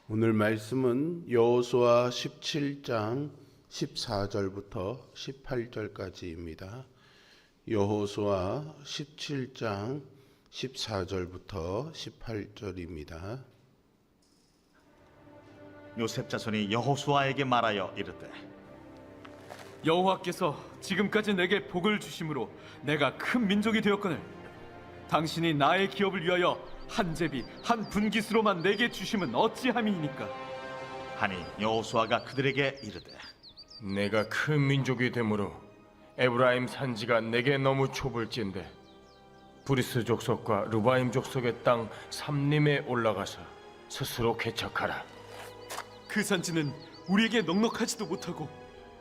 오늘 말씀은 여호수아 17장 14절부터 18절까지입니다. 여호수아 17장 14절부터 18절입니다. 요셉 자손이 여호수아에게 말하여 이르되 여호와께서 지금까지 내게 복을 주심으로 내가 큰 민족이 되었거늘 당신이 나의 기업을 위하여 한 제비 한 분깃으로만 내게 주심은 어찌함이니까. 하니 여호수아가 그들에게 이르되 내가 큰 민족이 되므로 에브라임 산지가 내게 너무 좁을진데 브리스 족속과 르바임 족속의 땅 삼림에 올라가서 스스로 개척하라. 그 산지는 우리에게 넉넉하지도 못하고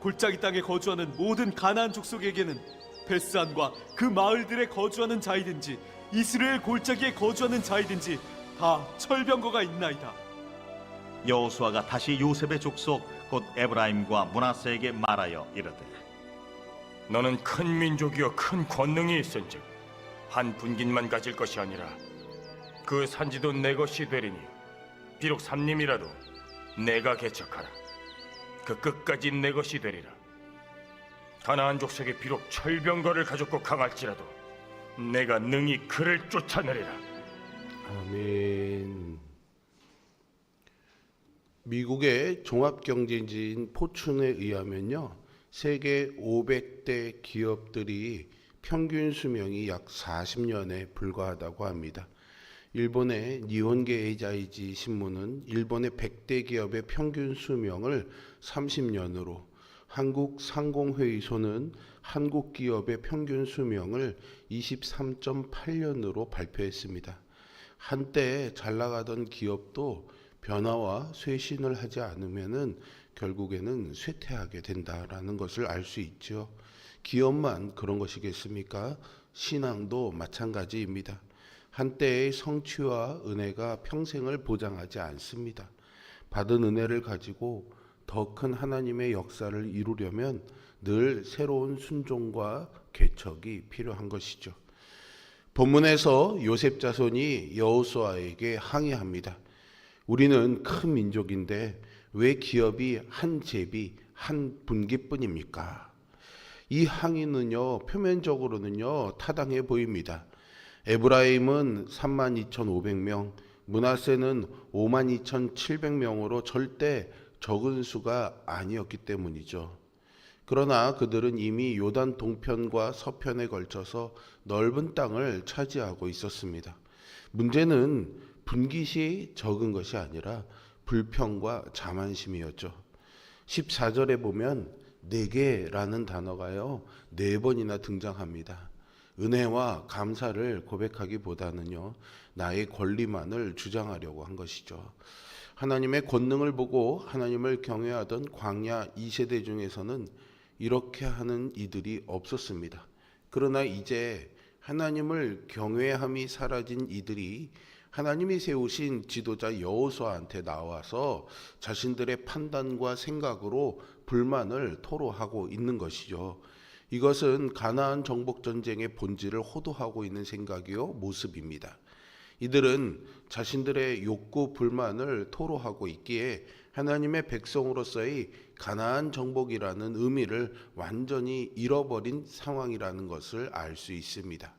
골짜기 땅에 거주하는 모든 가나안 족속에게는 베스안과 그 마을들에 거주하는 자이든지 이스라엘 골짜기에 거주하는 자이든지 다 철병거가 있나이다. 여호수아가 다시 요셉의 족속 곧 에브라임과 므낫세에게 말하여 이르되 너는 큰 민족이요 큰 권능이 있은즉 한 분깃만 가질 것이 아니라 그 산지도 내 것이 되리니 비록 삼림이라도 내가 개척하라. 그 끝까지 내 것이 되리라. 가나안 족속이 비록 철병거를 가졌고 강할지라도 내가 능히 그를 쫓아내리라. 아멘. 미국의 종합경제지인 포춘에 의하면요, 세계 500대 기업들이 평균 수명이 약 40년에 불과하다고 합니다. 일본의 니혼게 에이자이지 신문은 일본의 100대 기업의 평균 수명을 30년으로, 한국상공회의소는 한국 기업의 평균 수명을 23.8년으로 발표했습니다. 한때 잘 나가던 기업도 변화와 쇄신을 하지 않으면은 결국에는 쇠퇴하게 된다라는 것을 알 수 있죠. 기업만 그런 것이겠습니까? 신앙도 마찬가지입니다. 한때의 성취와 은혜가 평생을 보장하지 않습니다. 받은 은혜를 가지고 더 큰 하나님의 역사를 이루려면 늘 새로운 순종과 개척이 필요한 것이죠. 본문에서 요셉 자손이 여호수아에게 항의합니다. 우리는 큰 민족인데 왜 기업이 한 제비 한 분깃뿐입니까? 이 항의는요, 표면적으로는요 타당해 보입니다. 에브라임은 32,500명, 므낫세는 52,700명으로 절대 적은 수가 아니었기 때문이죠. 그러나 그들은 이미 요단 동편과 서편에 걸쳐서 넓은 땅을 차지하고 있었습니다. 문제는 분깃이 적은 것이 아니라 불평과 자만심이었죠. 14절에 보면 내게라는 단어가요 4번이나 등장합니다. 은혜와 감사를 고백하기보다는요 나의 권리만을 주장하려고 한 것이죠. 하나님의 권능을 보고 하나님을 경외하던 광야 2세대 중에서는 이렇게 하는 이들이 없었습니다. 그러나 이제 하나님을 경외함이 사라진 이들이 하나님이 세우신 지도자 여호수아한테 나와서 자신들의 판단과 생각으로 불만을 토로하고 있는 것이죠. 이것은 가나안 정복 전쟁의 본질을 호도하고 있는 생각이요 모습입니다. 이들은 자신들의 욕구 불만을 토로하고 있기에 하나님의 백성으로서의 가나안 정복이라는 의미를 완전히 잃어버린 상황이라는 것을 알 수 있습니다.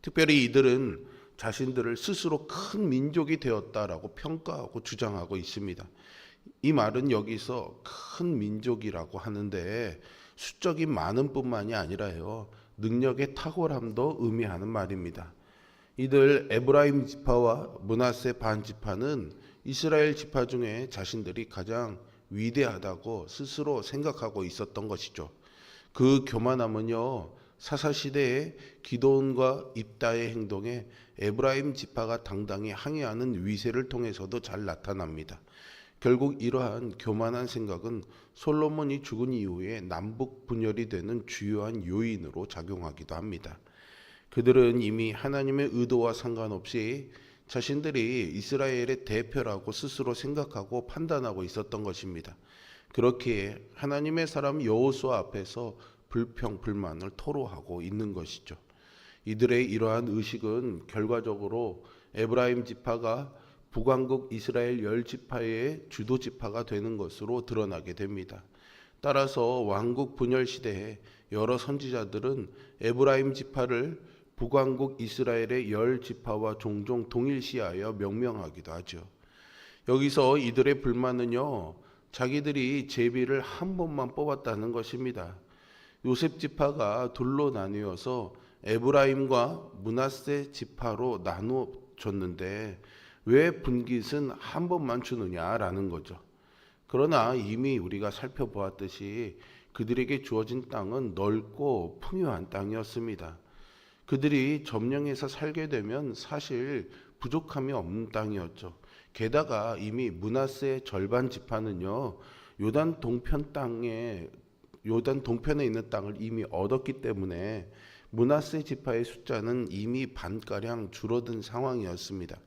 특별히 이들은 자신들을 스스로 큰 민족이 되었다라고 평가하고 주장하고 있습니다. 이 말은 여기서 큰 민족이라고 하는데 수적인 많은 뿐만이 아니라요 능력의 탁월함도 의미하는 말입니다. 이들 에브라임 지파와 므낫세 반 지파는 이스라엘 지파 중에 자신들이 가장 위대하다고 스스로 생각하고 있었던 것이죠. 그 교만함은요 사사시대의 기드온과 입다의 행동에 에브라임 지파가 당당히 항의하는 위세를 통해서도 잘 나타납니다. 결국 이러한 교만한 생각은 솔로몬이 죽은 이후에 남북 분열이 되는 주요한 요인으로 작용하기도 합니다. 그들은 이미 하나님의 의도와 상관없이 자신들이 이스라엘의 대표라고 스스로 생각하고 판단하고 있었던 것입니다. 그렇기에 하나님의 사람 여호수아 앞에서 불평, 불만을 토로하고 있는 것이죠. 이들의 이러한 의식은 결과적으로 에브라임 지파가 북왕국 이스라엘 10지파의 주도 지파가 되는 것으로 드러나게 됩니다. 따라서 왕국 분열 시대에 여러 선지자들은 에브라임 지파를 북왕국 이스라엘의 10지파와 종종 동일시하여 명명하기도 하죠. 여기서 이들의 불만은요, 자기들이 제비를 한 번만 뽑았다는 것입니다. 요셉 지파가 둘로 나뉘어서 에브라임과 므낫세 지파로 나누어졌는데 왜 분깃은 한 번만 주느냐라는 거죠. 그러나 이미 우리가 살펴보았듯이 그들에게 주어진 땅은 넓고 풍요한 땅이었습니다. 그들이 점령해서 살게 되면 사실 부족함이 없는 땅이었죠. 게다가 이미 므낫세의 절반 지파는요, 요단 동편에 있는 땅을 이미 얻었기 때문에 므낫세 지파의 숫자는 이미 반가량 줄어든 상황이었습니다.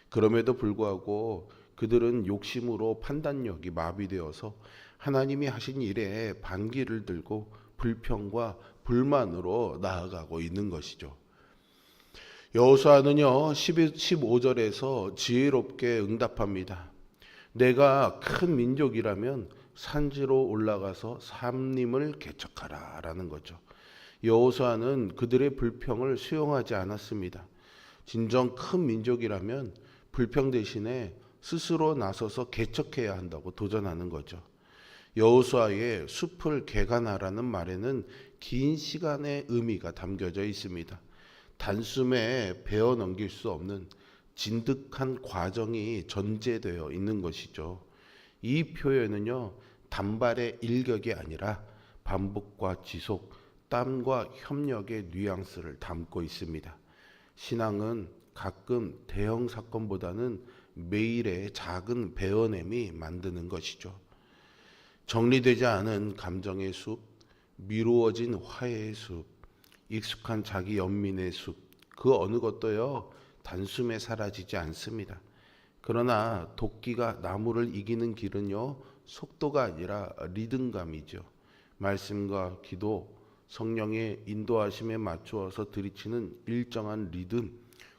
그럼에도 불구하고 그들은 욕심으로 판단력이 마비되어서 하나님이 하신 일에 반기를 들고 불평과 불만으로 나아가고 있는 것이죠. 여호수아는요 15절에서 지혜롭게 응답합니다. 내가 큰 민족이라면 산지로 올라가서 삼림을 개척하라 라는 거죠. 여호수아는 그들의 불평을 수용하지 않았습니다. 진정 큰 민족이라면 불평 대신에 스스로 나서서 개척해야 한다고 도전하는 거죠. 여호수아의 숲을 개간하라는 말에는 긴 시간의 의미가 담겨져 있습니다. 단숨에 베어 넘길 수 없는 진득한 과정이 전제되어 있는 것이죠. 이 표현은요, 단발의 일격이 아니라 반복과 지속, 땀과 협력의 뉘앙스를 담고 있습니다. 신앙은 가끔 대형 사건보다는 매일의 작은 베어냄이 만드는 것이죠. 정리되지 않은 감정의 숲, 미루어진 화해의 숲, 익숙한 자기 연민의 숲, 그 어느 것도요 단숨에 사라지지 않습니다. 그러나 도끼가 나무를 이기는 길은요 속도가 아니라 리듬감이죠. 말씀과 기도, 성령의 인도하심에 맞추어서 들이치는 일정한 리듬,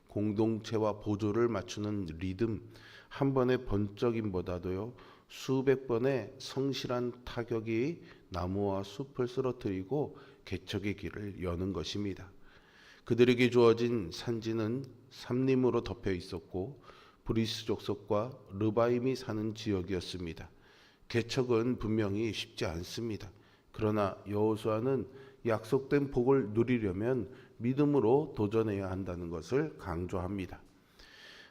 공동체와 보조를 맞추는 리듬, 한 번의 번쩍임보다도요 수백 번의 성실한 타격이 나무와 숲을 쓰러뜨리고 개척의 길을 여는 것입니다. 그들에게 주어진 산지는 삼림으로 덮여 있었고 브리스 족속과 르바임이 사는 지역이었습니다. 개척은 분명히 쉽지 않습니다. 그러나 여호수아는 약속된 복을 누리려면 믿음으로 도전해야 한다는 것을 강조합니다.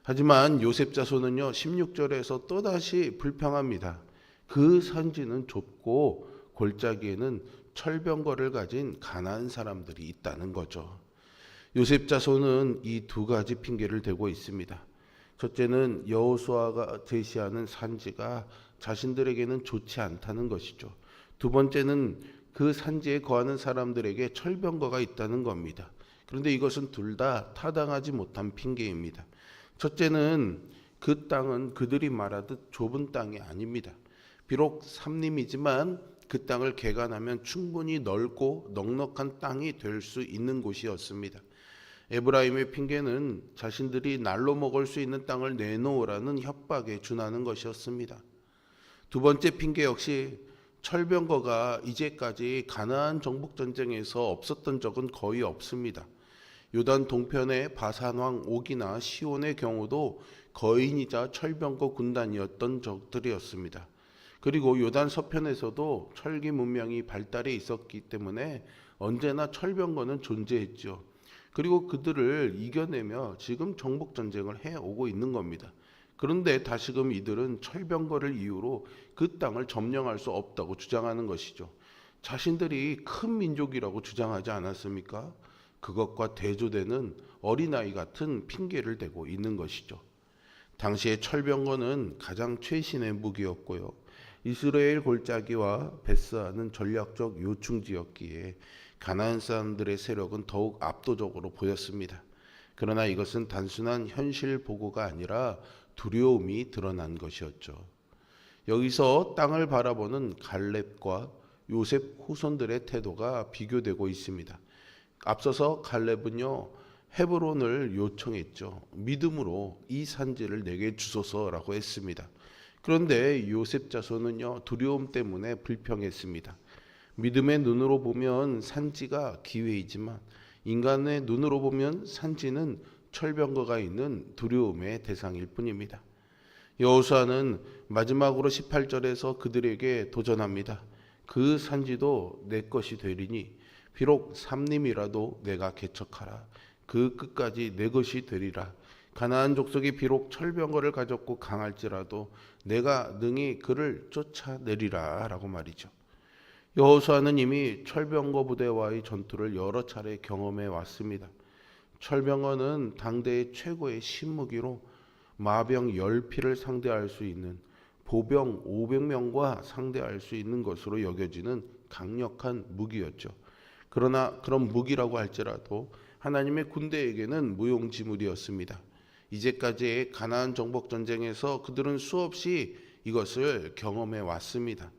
하지만 요셉 자손은요 16절에서 또다시 불평합니다. 그 산지는 좁고 골짜기에는 철병거를 가진 가나안 사람들이 있다는 거죠. 요셉 자손은 이 두 가지 핑계를 대고 있습니다. 첫째는 여호수아가 제시하는 산지가 자신들에게는 좋지 않다는 것이죠. 두 번째는 그 산지에 거하는 사람들에게 철병거가 있다는 겁니다. 그런데 이것은 둘 다 타당하지 못한 핑계입니다. 첫째는 그 땅은 그들이 말하듯 좁은 땅이 아닙니다. 비록 삼림이지만 그 땅을 개간하면 충분히 넓고 넉넉한 땅이 될 수 있는 곳이었습니다. 에브라임의 핑계는 자신들이 날로 먹을 수 있는 땅을 내놓으라는 협박에 준하는 것이었습니다. 두 번째 핑계 역시 철병거가 이제까지 가나안 정복 전쟁에서 없었던 적은 거의 없습니다. 요단 동편의 바산왕 옥이나 시온의 경우도 거인이자 철병거 군단이었던 적들이었습니다. 그리고 요단 서편에서도 철기 문명이 발달해 있었기 때문에 언제나 철병거는 존재했죠. 그리고 그들을 이겨내며 지금 정복 전쟁을 해오고 있는 겁니다. 그런데 다시금 이들은 철병거를 이유로 그 땅을 점령할 수 없다고 주장하는 것이죠. 자신들이 큰 민족이라고 주장하지 않았습니까? 그것과 대조되는 어린아이 같은 핑계를 대고 있는 것이죠. 당시의 철병거는 가장 최신의 무기였고요. 이스라엘 골짜기와 베스아는 전략적 요충지였기에 가나안 사람들의 세력은 더욱 압도적으로 보였습니다. 그러나 이것은 단순한 현실 보고가 아니라 두려움이 드러난 것이었죠. 여기서 땅을 바라보는 갈렙과 요셉 후손들의 태도가 비교되고 있습니다. 앞서서 갈렙은요 헤브론을 요청했죠. 믿음으로 이 산지를 내게 주소서라고 했습니다. 그런데 요셉 자손은요, 두려움 때문에 불평했습니다. 믿음의 눈으로 보면 산지가 기회이지만 인간의 눈으로 보면 산지는 철병거가 있는 두려움의 대상일 뿐입니다. 여호수아는 마지막으로 18절에서 그들에게 도전합니다. 그 산지도 내 것이 되리니 비록 삼림이라도 내가 개척하라. 그 끝까지 내 것이 되리라. 가나안 족속이 비록 철병거를 가졌고 강할지라도 내가 능히 그를 쫓아내리라 라고 말이죠. 여호수아는 이미 철병거 부대와의 전투를 여러 차례 경험해 왔습니다. 철병거는 당대의 최고의 신무기로 마병 10피를 상대할 수 있는 보병 500명과 상대할 수 있는 것으로 여겨지는 강력한 무기였죠. 그러나 그런 무기라고 할지라도 하나님의 군대에게는 무용지물이었습니다. 이제까지의 가나안 정복 전쟁에서 그들은 수없이 이것을 경험해 왔습니다.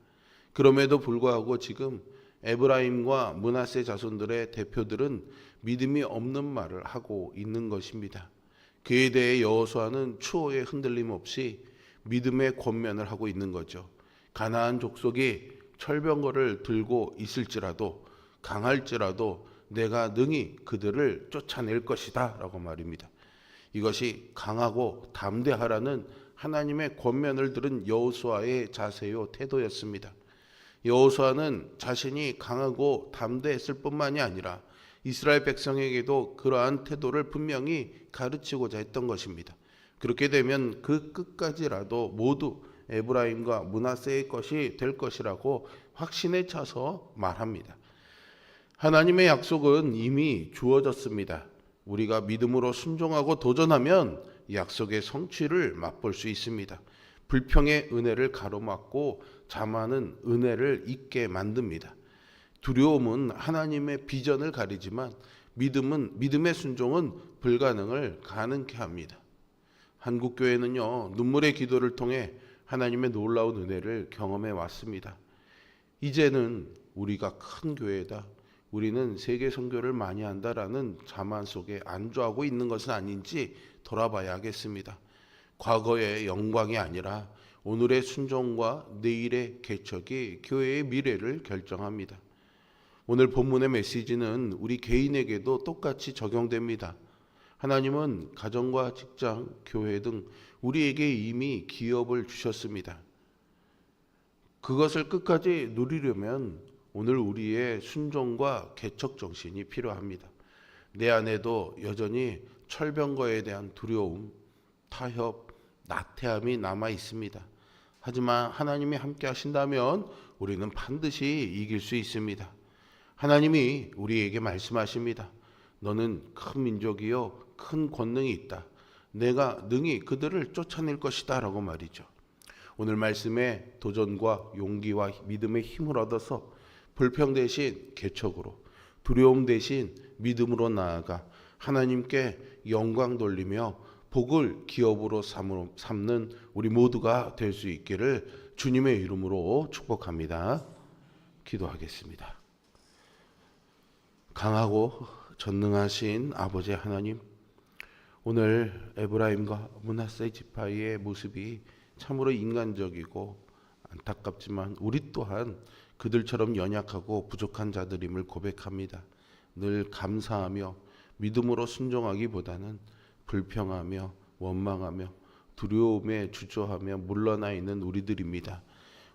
그럼에도 불구하고 지금 에브라임과 므낫세 자손들의 대표들은 믿음이 없는 말을 하고 있는 것입니다. 그에 대해 여호수아는 추호의 흔들림 없이 믿음의 권면을 하고 있는 거죠. 가나안 족속이 철병거를 들고 있을지라도 강할지라도 내가 능히 그들을 쫓아낼 것이다 라고 말입니다. 이것이 강하고 담대하라는 하나님의 권면을 들은 여호수아의 자세요 태도였습니다. 여호수아는 자신이 강하고 담대했을 뿐만이 아니라 이스라엘 백성에게도 그러한 태도를 분명히 가르치고자 했던 것입니다. 그렇게 되면 그 끝까지라도 모두 에브라임과 므낫세의 것이 될 것이라고 확신에 차서 말합니다. 하나님의 약속은 이미 주어졌습니다. 우리가 믿음으로 순종하고 도전하면 약속의 성취를 맛볼 수 있습니다. 불평의 은혜를 가로막고 자만은 은혜를 잊게 만듭니다. 두려움은 하나님의 비전을 가리지만 믿음의 순종은 불가능을 가능케 합니다. 한국교회는요, 눈물의 기도를 통해 하나님의 놀라운 은혜를 경험해 왔습니다. 이제는 우리가 큰 교회다, 우리는 세계 선교를 많이 한다라는 자만 속에 안주하고 있는 것은 아닌지 돌아봐야 하겠습니다. 과거의 영광이 아니라 오늘의 순종과 내일의 개척이 교회의 미래를 결정합니다. 오늘 본문의 메시지는 우리 개인에게도 똑같이 적용됩니다. 하나님은 가정과 직장, 교회 등 우리에게 이미 기업을 주셨습니다. 그것을 끝까지 누리려면 오늘 우리의 순종과 개척 정신이 필요합니다. 내 안에도 여전히 철병거에 대한 두려움, 타협, 나태함이 남아 있습니다. 하지만 하나님이 함께 하신다면 우리는 반드시 이길 수 있습니다. 하나님이 우리에게 말씀하십니다. 너는 큰 민족이요 큰 권능이 있다. 내가 능히 그들을 쫓아낼 것이다 라고 말이죠. 오늘 말씀에 도전과 용기와 믿음의 힘을 얻어서 불평 대신 개척으로, 두려움 대신 믿음으로 나아가 하나님께 영광 돌리며 복을 기업으로 삼는 우리 모두가 될 수 있기를 주님의 이름으로 축복합니다. 기도하겠습니다. 강하고 전능하신 아버지 하나님, 오늘 에브라임과 므낫세 지파의 모습이 참으로 인간적이고 안타깝지만 우리 또한 그들처럼 연약하고 부족한 자들임을 고백합니다. 늘 감사하며 믿음으로 순종하기보다는 불평하며 원망하며 두려움에 주저하며 물러나 있는 우리들입니다.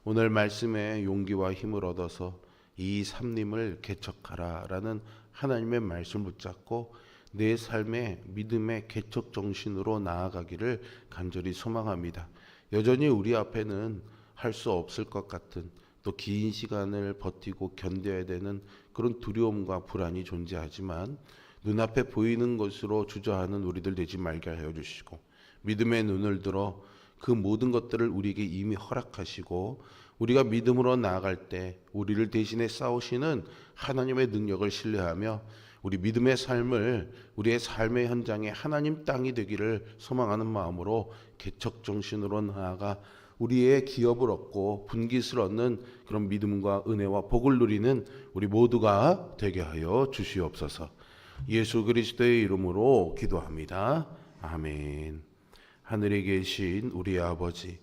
오늘 말씀에 용기와 힘을 얻어서 이 삼림을 개척하라 라는 하나님의 말씀을 붙잡고 내 삶의 믿음의 개척 정신으로 나아가기를 간절히 소망합니다. 여전히 우리 앞에는 할 수 없을 것 같은 또 긴 시간을 버티고 견뎌야 되는 그런 두려움과 불안이 존재하지만 눈앞에 보이는 것으로 주저하는 우리들 되지 말게 하여 주시고 믿음의 눈을 들어 그 모든 것들을 우리에게 이미 허락하시고 우리가 믿음으로 나아갈 때 우리를 대신해 싸우시는 하나님의 능력을 신뢰하며 우리 믿음의 삶을 우리의 삶의 현장에 하나님 땅이 되기를 소망하는 마음으로 개척 정신으로 나아가 우리의 기업을 얻고 분깃을 얻는 그런 믿음과 은혜와 복을 누리는 우리 모두가 되게 하여 주시옵소서. 예수 그리스도의 이름으로 기도합니다. 아멘. 하늘에 계신 우리 아버지,